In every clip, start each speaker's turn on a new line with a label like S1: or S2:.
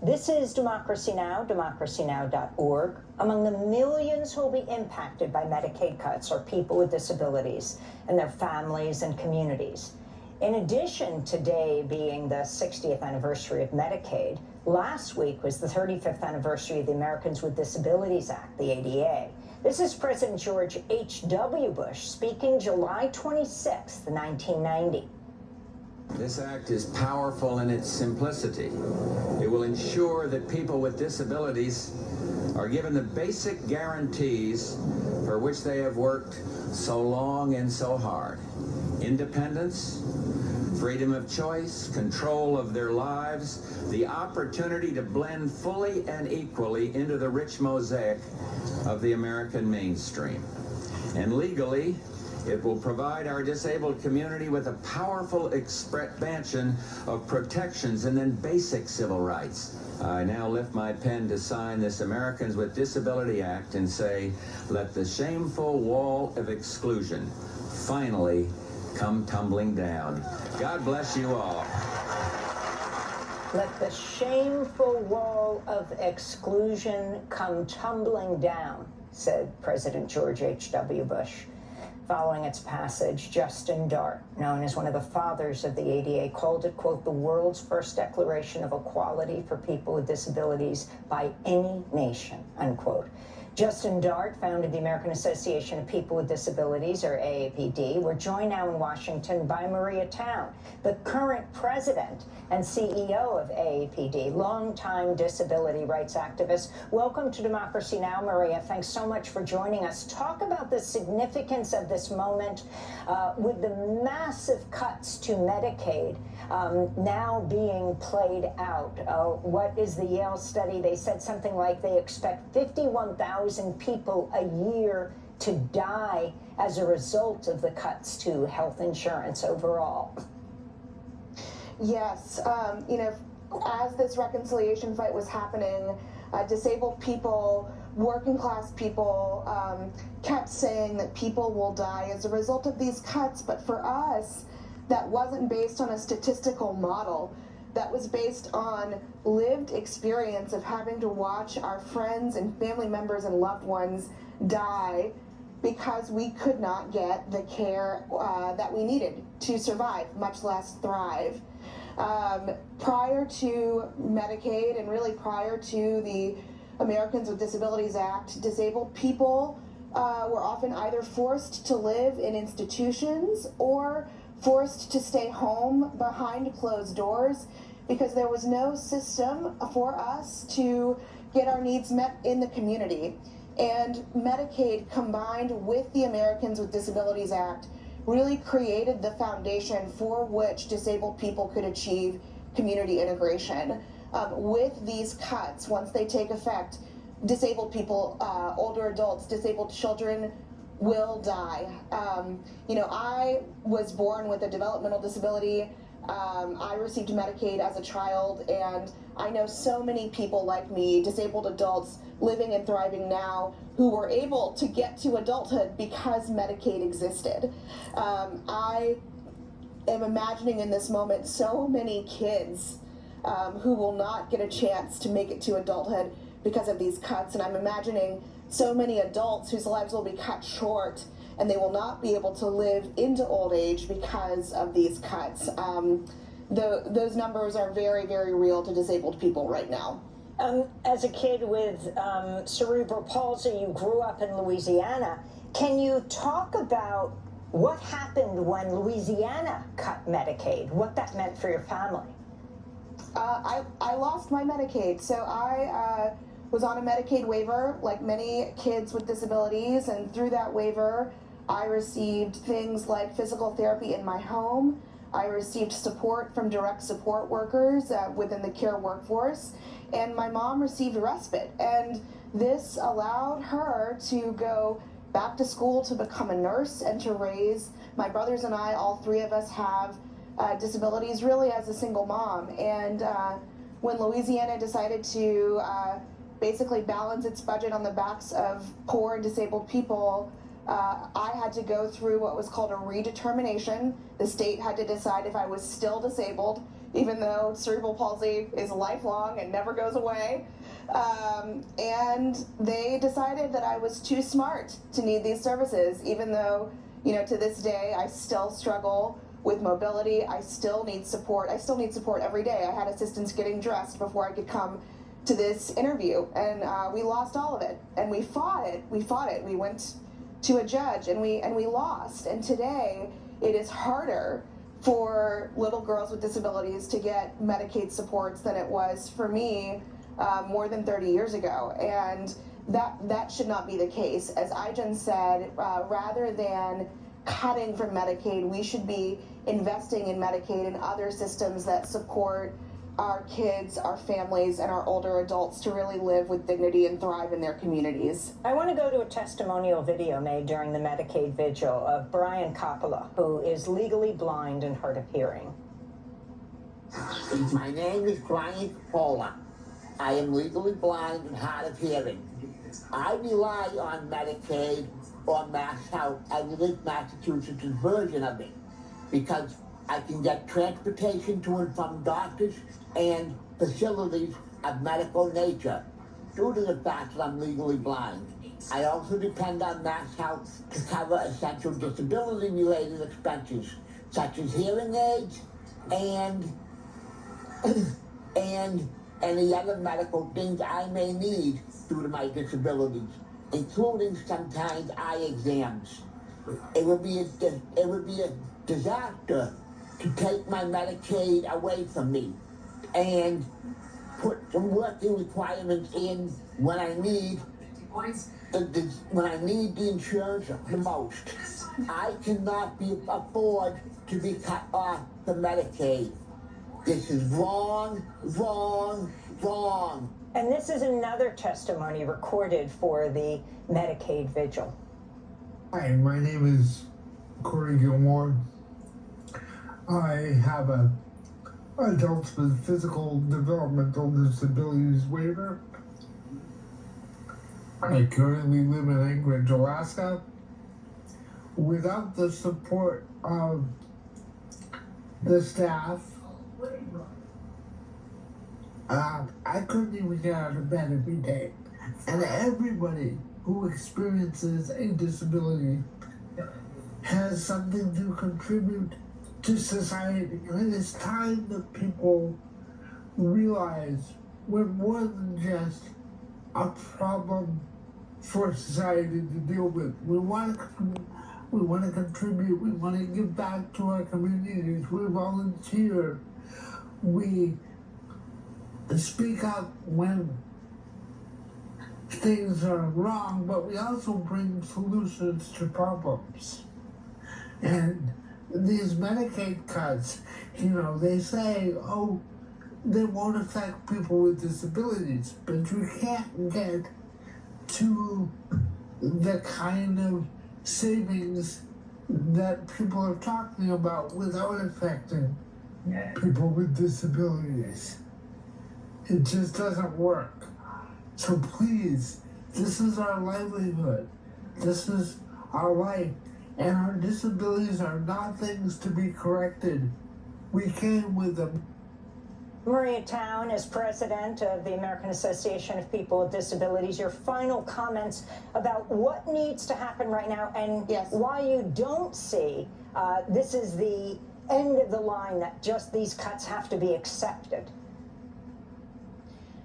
S1: This is Democracy Now!, democracynow.org. Among the millions who will be impacted by Medicaid cuts are people with disabilities and their families and communities. In addition, today being the 60th anniversary of Medicaid, last week was the 35th anniversary of the Americans with Disabilities Act, the ADA. This is President George H.W. Bush speaking July 26, 1990.
S2: This act is powerful in its simplicity. It will ensure that people with disabilities are given the basic guarantees for which they have worked so long and so hard. Independence, freedom of choice, control of their lives, the opportunity to blend fully and equally into the rich mosaic of the American mainstream. And legally, it will provide our disabled community with a powerful expansion of protections and then basic civil rights. I now lift my pen to sign this Americans with Disability Act and say, let the shameful wall of exclusion finally come tumbling down. God bless you all.
S1: Let the shameful wall of exclusion come tumbling down, said President George H.W. Bush. Following its passage, Justin Dart, known as one of the fathers of the ADA, called it, quote, the world's first declaration of equality for people with disabilities by any nation, unquote. Justin Dart founded the American Association of People with Disabilities, or AAPD. We're joined now in Washington by Maria Town, the current president and CEO of AAPD, longtime disability rights activist. Welcome to Democracy Now!, Maria. Thanks so much for joining us. Talk about the significance of this moment with the massive cuts to Medicaid now being played out. What is the Yale study? They said something like they expect 51,000 people a year to die as a result of the cuts to health insurance overall.
S3: Yes, you know, as this reconciliation fight was happening, disabled people, working class people kept saying that people will die as a result of these cuts, but for us, that wasn't based on a statistical model. That was based on lived experience of having to watch our friends and family members and loved ones die because we could not get the care that we needed to survive, much less thrive. Prior to Medicaid and really prior to the Americans with Disabilities Act, disabled people were often either forced to live in institutions or forced to stay home behind closed doors because there was no system for us to get our needs met in the community. And Medicaid, combined with the Americans with Disabilities Act, really created the foundation for which disabled people could achieve community integration. With these cuts, once they take effect, disabled people, older adults, disabled children will die. You know, I was born with a developmental disability. I received Medicaid as a child, and I know so many people like me, disabled adults, living and thriving now, who were able to get to adulthood because Medicaid existed. I am imagining in this moment so many kids who will not get a chance to make it to adulthood because of these cuts, and I'm imagining so many adults whose lives will be cut short and they will not be able to live into old age because of these cuts. Those numbers are very, very real to disabled people right now.
S1: As a kid with cerebral palsy, you grew up in Louisiana. Can you talk about what happened when Louisiana cut Medicaid, what that meant for your family?
S3: I lost my Medicaid, so I was on a Medicaid waiver like many kids with disabilities, and through that waiver I received things like physical therapy in my home. I received support from direct support workers within the care workforce, and my mom received respite, and this allowed her to go back to school to become a nurse and to raise my brothers and I. All three of us have disabilities really as a single mom, and when Louisiana decided to basically balance its budget on the backs of poor and disabled people, I had to go through what was called a redetermination. The state had to decide if I was still disabled, even though cerebral palsy is lifelong and never goes away. And they decided that I was too smart to need these services, even though, you know, to this day, I still struggle with mobility. I still need support. I still need support every day. I had assistance getting dressed before I could come to this interview, and we lost all of it. And we fought it. We fought it. We went to a judge, and we lost. And today, it is harder for little girls with disabilities to get Medicaid supports than it was for me more than 30 years ago. And that should not be the case. As Ijan said, rather than cutting from Medicaid, we should be investing in Medicaid and other systems that support our kids, our families, and our older adults to really live with dignity and thrive in their communities.
S1: I want to go to a testimonial video made during the Medicaid vigil of Brian Coppola, who is legally blind and hard of hearing.
S4: My name is Brian Coppola. I am legally blind and hard of hearing. I rely on Medicaid or Mass Health, as it is Massachusetts' version of it, because I can get transportation to and from doctors and facilities of medical nature due to the fact that I'm legally blind. I also depend on Mass Health to cover essential disability-related expenses, such as hearing aids and any other medical things I may need due to my disabilities, including sometimes eye exams. It would be a disaster to take my Medicaid away from me and put some working requirements in when I need the insurance the most. I cannot afford to be cut off the Medicaid. This is wrong, wrong, wrong.
S1: And this is another testimony recorded for the Medicaid vigil.
S5: Hi, my name is Corey Gilmore. I have a adults with physical developmental disabilities waiver. I currently live in Anchorage, Alaska. Without the support of the staff, I couldn't even get out of bed every day. And everybody who experiences a disability has something to contribute to society. And it's time that people realize we're more than just a problem for society to deal with. We want to contribute. We want to give back to our communities. We volunteer. We speak up when things are wrong, but we also bring solutions to problems. And these Medicaid cuts, you know, they say, oh, they won't affect people with disabilities, but you can't get to the kind of savings that people are talking about without affecting people with disabilities. It just doesn't work. So please, this is our livelihood. This is our life. And our disabilities are not things to be corrected. We came with them.
S1: Maria Town is president of the American Association of People with Disabilities. Your final comments about what needs to happen right now and why you don't see this is the end of the line, that just these cuts have to be accepted.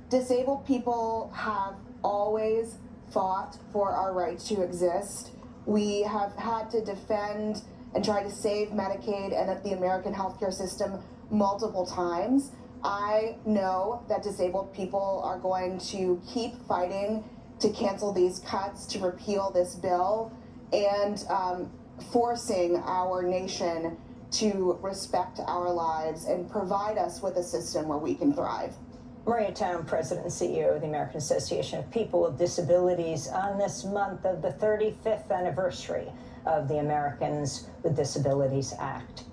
S3: Disabled people have always fought for our right to exist. We have had to defend and try to save Medicaid and the American healthcare system multiple times. I know that disabled people are going to keep fighting to cancel these cuts, to repeal this bill, and forcing our nation to respect our lives and provide us with a system where we can thrive.
S1: Maria Town, President and CEO of the American Association of People with Disabilities, on this month of the 35th anniversary of the Americans with Disabilities Act.